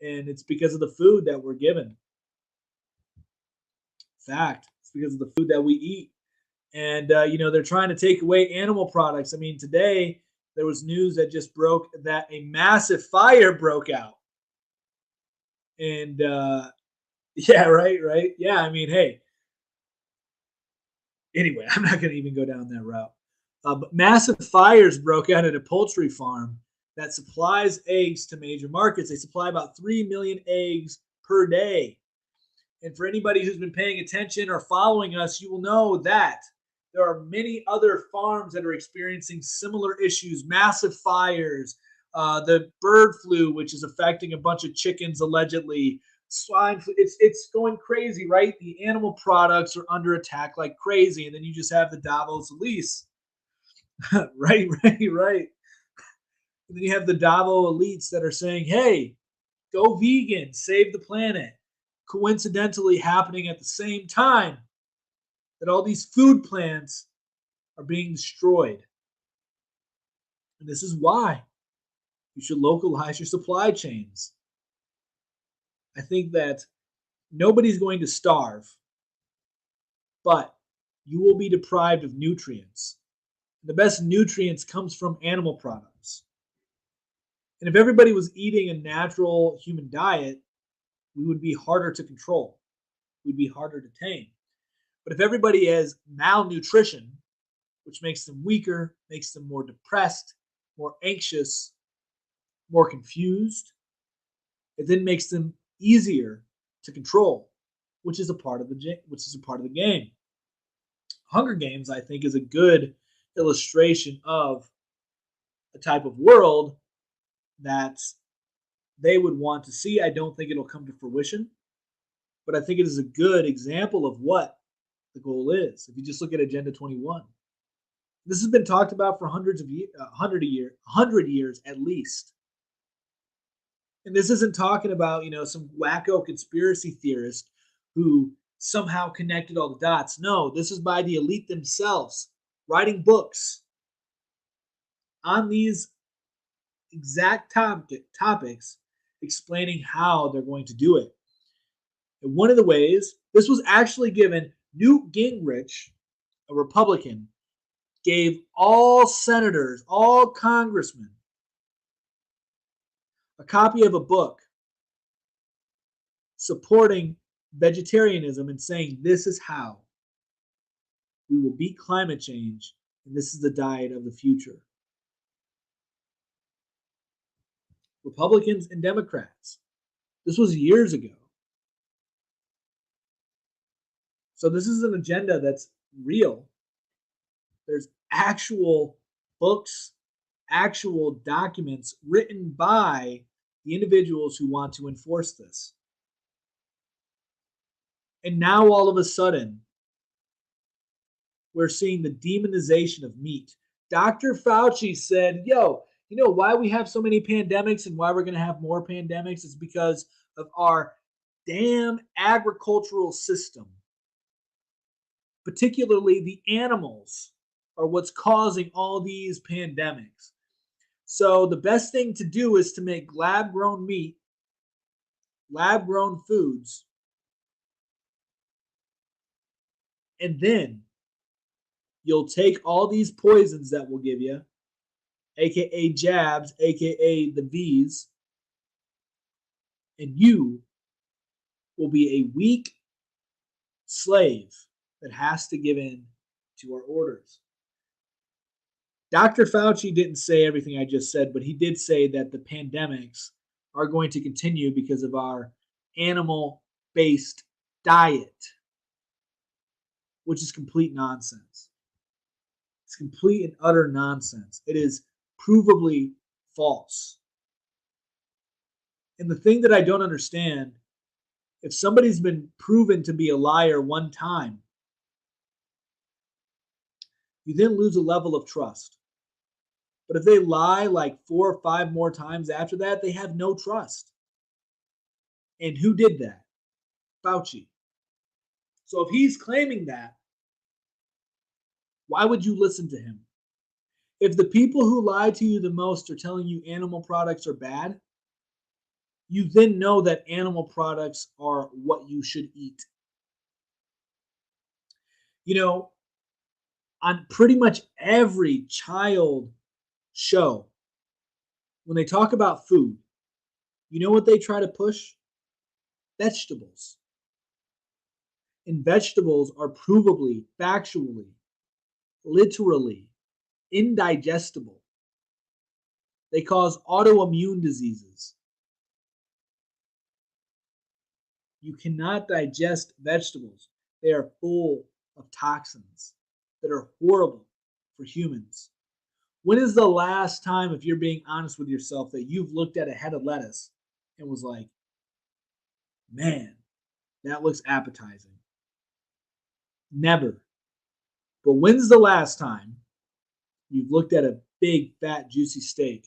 and it's because of the food that we're given. Fact. It's because of the food that we eat. And, they're trying to take away animal products. I mean, today there was news that just broke that a massive fire broke out. And, yeah, right. Yeah, I mean, hey. Anyway, I'm not going to even go down that route. But massive fires broke out at a poultry farm that supplies eggs to major markets. They supply about 3 million eggs per day. And for anybody who's been paying attention or following us, you will know that there are many other farms that are experiencing similar issues, massive fires, the bird flu, which is affecting a bunch of chickens allegedly, swine flu. It's going crazy, right? The animal products are under attack like crazy. And then you just have the Davos elites. right. And then you have the Davos elites that are saying, hey, go vegan, save the planet. Coincidentally happening at the same time that all these food plants are being destroyed. And this is why you should localize your supply chains. I think that nobody's going to starve, but you will be deprived of nutrients. The best nutrients comes from animal products. And if everybody was eating a natural human diet, we would be harder to control. We'd be harder to tame. But if everybody has malnutrition, which makes them weaker, makes them more depressed, more anxious, more confused, it then makes them easier to control, which is a part of the game. Hunger Games, I think, is a good illustration of a type of world that they would want to see. I don't think it'll come to fruition, but I think it is a good example of what the goal is. If you just look at Agenda 21, this has been talked about for hundred years at least. And this isn't talking about, some wacko conspiracy theorist who somehow connected all the dots. No, this is by the elite themselves, writing books on these exact topics, explaining how they're going to do it. And one of the ways, this was actually given, Newt Gingrich, a Republican, gave all senators, all congressmen, a copy of a book supporting vegetarianism and saying this is how we will beat climate change, and this is the diet of the future. Republicans and Democrats. This was years ago. So this is an agenda that's real. There's actual books, actual documents written by the individuals who want to enforce this. And now all of a sudden, we're seeing the demonization of meat. Dr. Fauci said, you know why we have so many pandemics and why we're going to have more pandemics is because of our damn agricultural system. Particularly the animals are what's causing all these pandemics. So the best thing to do is to make lab-grown meat, lab-grown foods, and then you'll take all these poisons that we'll give you, aka jabs, aka the V's, and you will be a weak slave that has to give in to our orders. Dr. Fauci didn't say everything I just said, but he did say that the pandemics are going to continue because of our animal-based diet, which is complete nonsense. It's complete and utter nonsense. It is provably false. And the thing that I don't understand, if somebody's been proven to be a liar one time, you then lose a level of trust. But if they lie like 4 or 5 more times after that, they have no trust. And who did that? Fauci. So if he's claiming that, why would you listen to him? If the people who lie to you the most are telling you animal products are bad, you then know that animal products are what you should eat. You know, on pretty much every child show, when they talk about food, you know what they try to push? Vegetables. And vegetables are provably, factually, literally indigestible. They cause autoimmune diseases. You cannot digest vegetables. They are full of toxins that are horrible for humans. When is the last time, if you're being honest with yourself, that you've looked at a head of lettuce and was like, man, that looks appetizing? Never. But when's the last time you've looked at a big, fat, juicy steak,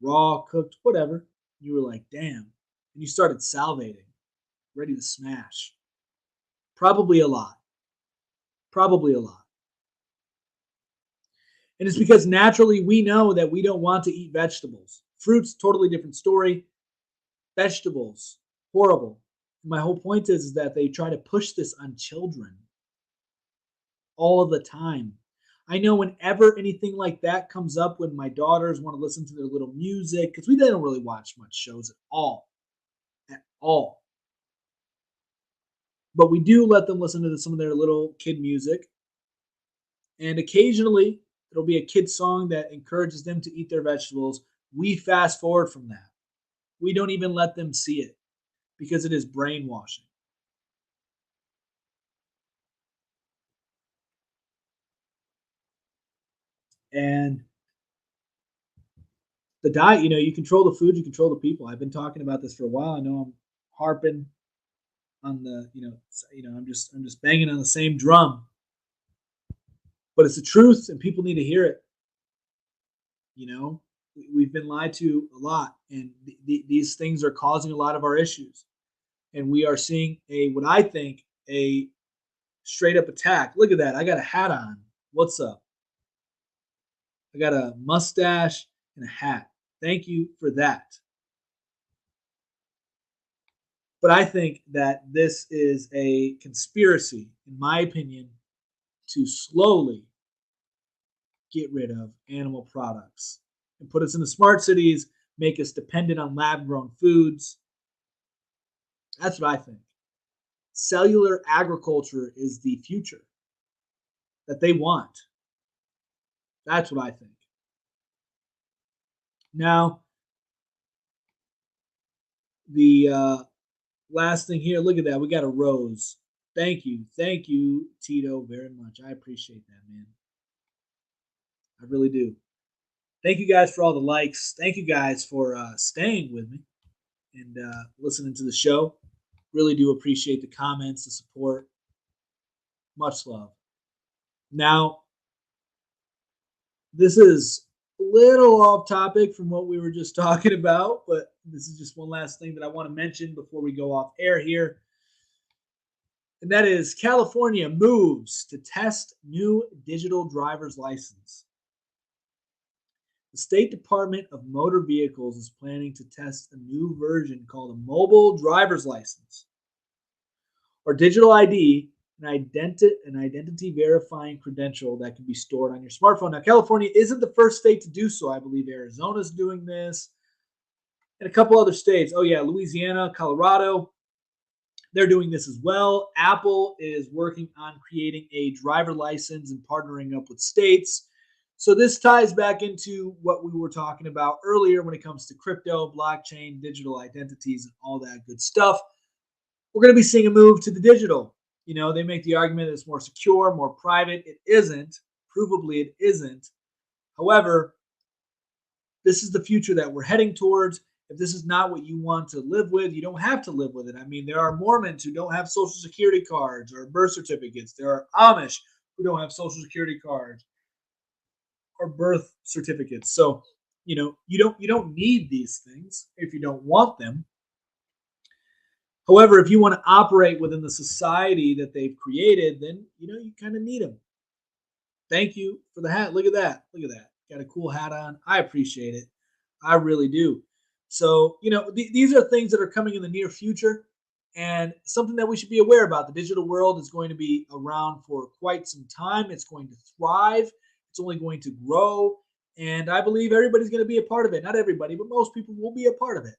raw, cooked, whatever, you were like, damn, and you started salivating, ready to smash? Probably a lot. Probably a lot. And it's because naturally we know that we don't want to eat vegetables. Fruits, totally different story. Vegetables, horrible. My whole point is that they try to push this on children all of the time. I know whenever anything like that comes up, when my daughters want to listen to their little music, because they don't really watch much shows at all. At all. But we do let them listen to some of their little kid music. And occasionally, there'll be a kid song that encourages them to eat their vegetables. We fast forward from that. We don't even let them see it because it is brainwashing. And the diet, you control the food, you control the people. I've been talking about this for a while. I know I'm harping on the, I'm just banging on the same drum, but it's the truth, and people need to hear it. We've been lied to a lot, and these things are causing a lot of our issues. And we are seeing what I think, a straight up attack. Look at that! I got a hat on. What's up? I got a mustache and a hat. Thank you for that. But I think that this is a conspiracy, in my opinion, to slowly get rid of animal products and put us in the smart cities, make us dependent on lab grown foods. That's what I think. Cellular agriculture is the future that they want. That's what I think. Now, the last thing here, look at that. We got a rose. Thank you. Thank you, Tito, very much. I appreciate that, man. I really do. Thank you guys for all the likes. Thank you guys for staying with me and listening to the show. Really do appreciate the comments, the support. Much love. Now, this is a little off topic from what we were just talking about, but this is just one last thing that I want to mention before we go off air here. And that is California moves to test new digital driver's license. The State Department of Motor Vehicles is planning to test a new version called a mobile driver's license, or digital ID, an identity verifying credential that can be stored on your smartphone. Now, California isn't the first state to do so. I believe Arizona's doing this, and a couple other states. Oh yeah, Louisiana, Colorado, they're doing this as well. Apple is working on creating a driver license and partnering up with states. So this ties back into what we were talking about earlier when it comes to crypto, blockchain, digital identities, and all that good stuff. We're going to be seeing a move to the digital. They make the argument that it's more secure, more private. It isn't. Provably, it isn't. However, this is the future that we're heading towards. If this is not what you want to live with, you don't have to live with it. I mean, there are Mormons who don't have social security cards or birth certificates. There are Amish who don't have social security cards or birth certificates. So, you don't need these things if you don't want them. However, if you want to operate within the society that they've created, then you kind of need them. Thank you for the hat. Look at that. Look at that. Got a cool hat on. I appreciate it. I really do. So, these are things that are coming in the near future and something that we should be aware about. The digital world is going to be around for quite some time. It's going to thrive, it's only going to grow. And I believe everybody's going to be a part of it. Not everybody, but most people will be a part of it.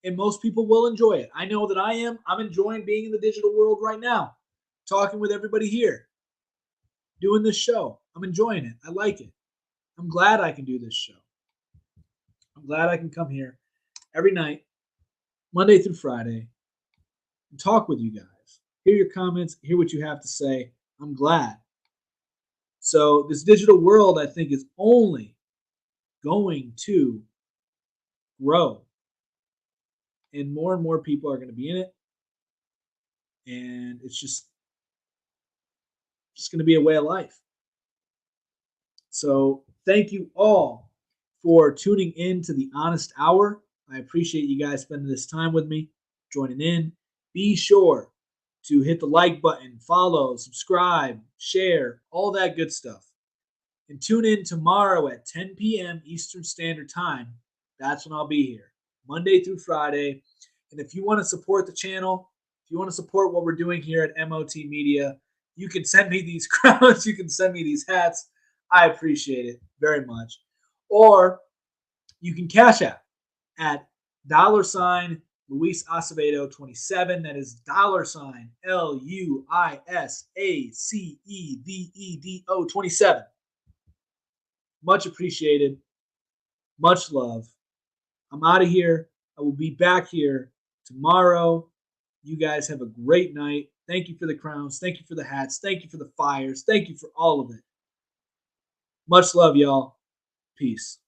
And most people will enjoy it. I know that I am. I'm enjoying being in the digital world right now, talking with everybody here, doing this show. I'm enjoying it. I like it. I'm glad I can do this show. I'm glad I can come here every night, Monday through Friday, and talk with you guys. Hear your comments, hear what you have to say. I'm glad. So, this digital world, I think, is only going to grow, and more people are going to be in it. And it's just going to be a way of life. So, thank you all for tuning in to the Honest Hour. I appreciate you guys spending this time with me, joining in. Be sure to hit the like button, follow, subscribe, share, all that good stuff. And tune in tomorrow at 10 p.m. Eastern Standard Time. That's when I'll be here, Monday through Friday. And if you want to support the channel, if you want to support what we're doing here at MOT Media, you can send me these crowns, you can send me these hats. I appreciate it very much. Or you can cash app at $ Luis Acevedo 27. That is $ LUISACEVEDO 27. Much appreciated. Much love. I'm out of here. I will be back here tomorrow. You guys have a great night. Thank you for the crowns. Thank you for the hats. Thank you for the fires. Thank you for all of it. Much love, y'all. Peace.